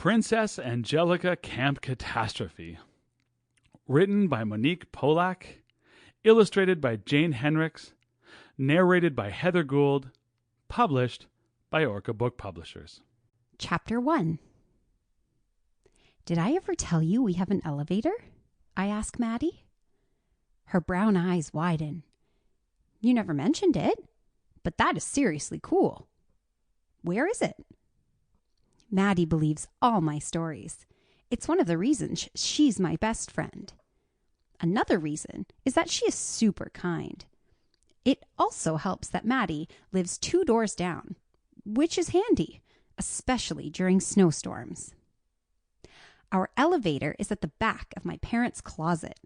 Princess Angelica Camp Catastrophe. Written by Monique Polak. Illustrated by Jane Henricks. Narrated by Heather Gould. Published by Orca Book Publishers. Chapter 1. Did I ever tell you we have an elevator? I ask Maddie. Her brown eyes widen. You never mentioned it, but that is seriously cool. Where is it? Maddie believes all my stories. It's one of the reasons she's my best friend. Another reason is that she is super kind. It also helps that Maddie lives 2 doors down, which is handy, especially during snowstorms. Our elevator is at the back of my parents' closet.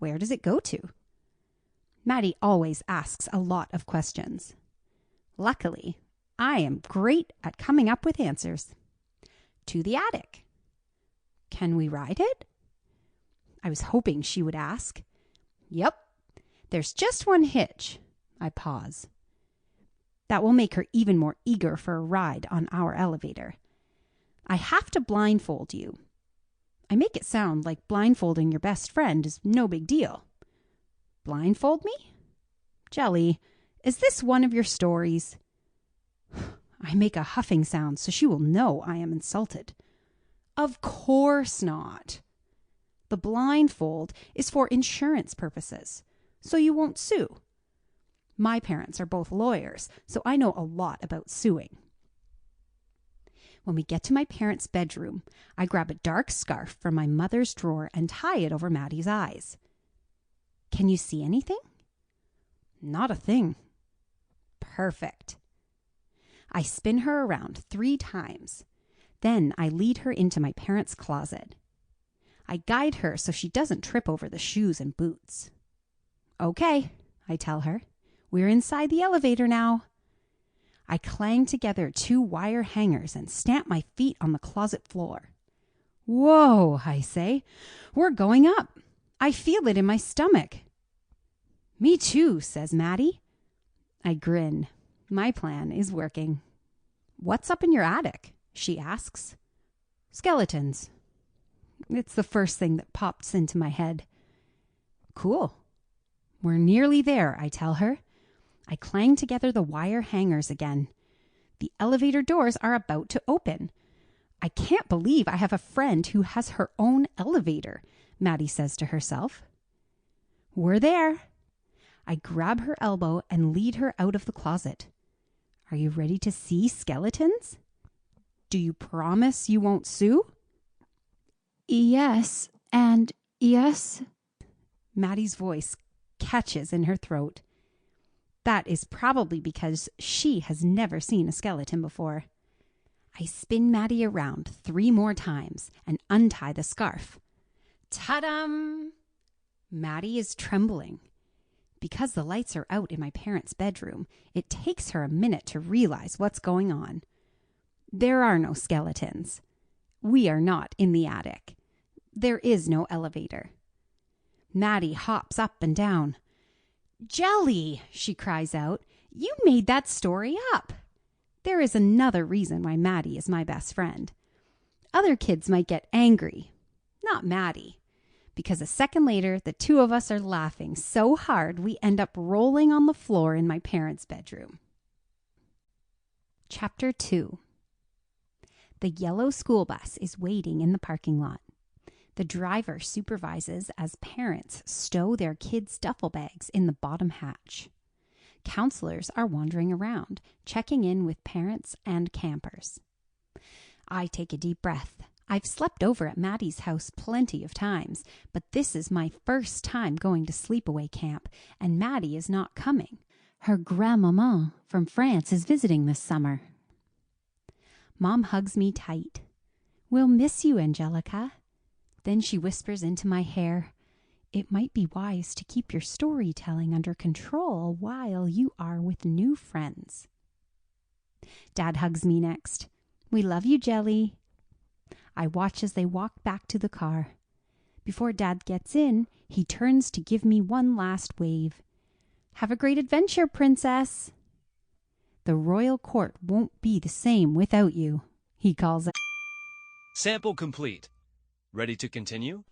Where does it go to? Maddie always asks a lot of questions. Luckily, I am great at coming up with answers. To the attic. Can we ride it? I was hoping she would ask. Yep, there's just one hitch. I pause. That will make her even more eager for a ride on our elevator. I have to blindfold you. I make it sound like blindfolding your best friend is no big deal. Blindfold me? Jelly, is this one of your stories? I make a huffing sound so she will know I am insulted. Of course not. The blindfold is for insurance purposes, so you won't sue. My parents are both lawyers, so I know a lot about suing. When we get to my parents' bedroom, I grab a dark scarf from my mother's drawer and tie it over Maddie's eyes. Can you see anything? Not a thing. Perfect. I spin her around 3 times. Then I lead her into my parents' closet. I guide her so she doesn't trip over the shoes and boots. Okay, I tell her. We're inside the elevator now. I clang together 2 wire hangers and stamp my feet on the closet floor. Whoa, I say. We're going up. I feel it in my stomach. Me too, says Maddie. I grin. My plan is working. What's up in your attic? She asks. Skeletons. It's the first thing that pops into my head. Cool. We're nearly there, I tell her. I clang together the wire hangers again. The elevator doors are about to open. I can't believe I have a friend who has her own elevator, Maddie says to herself. We're there. I grab her elbow and lead her out of the closet. Are you ready to see skeletons? Do you promise you won't sue? Yes, and yes. Maddie's voice catches in her throat. That is probably because she has never seen a skeleton before. I spin Maddie around 3 more times and untie the scarf. Ta-dam! Maddie is trembling. Because the lights are out in my parents' bedroom, it takes her a minute to realize what's going on. There are no skeletons. We are not in the attic. There is no elevator. Maddie hops up and down. Jelly, she cries out, you made that story up. There is another reason why Maddie is my best friend. Other kids might get angry. Not Maddie. Because a second later, the 2 of us are laughing so hard we end up rolling on the floor in my parents' bedroom. Chapter 2. The yellow school bus is waiting in the parking lot. The driver supervises as parents stow their kids' duffel bags in the bottom hatch. Counselors are wandering around, checking in with parents and campers. I take a deep breath. I've slept over at Maddie's house plenty of times, but this is my first time going to sleepaway camp, and Maddie is not coming. Her grandmama from France is visiting this summer. Mom hugs me tight. We'll miss you, Angelica. Then she whispers into my hair, it might be wise to keep your storytelling under control while you are with new friends. Dad hugs me next. We love you, Jelly. I watch as they walk back to the car. Before Dad gets in, he turns to give me one last wave. Have a great adventure, Princess. The royal court won't be the same without you, he calls out. Sample complete. Ready to continue?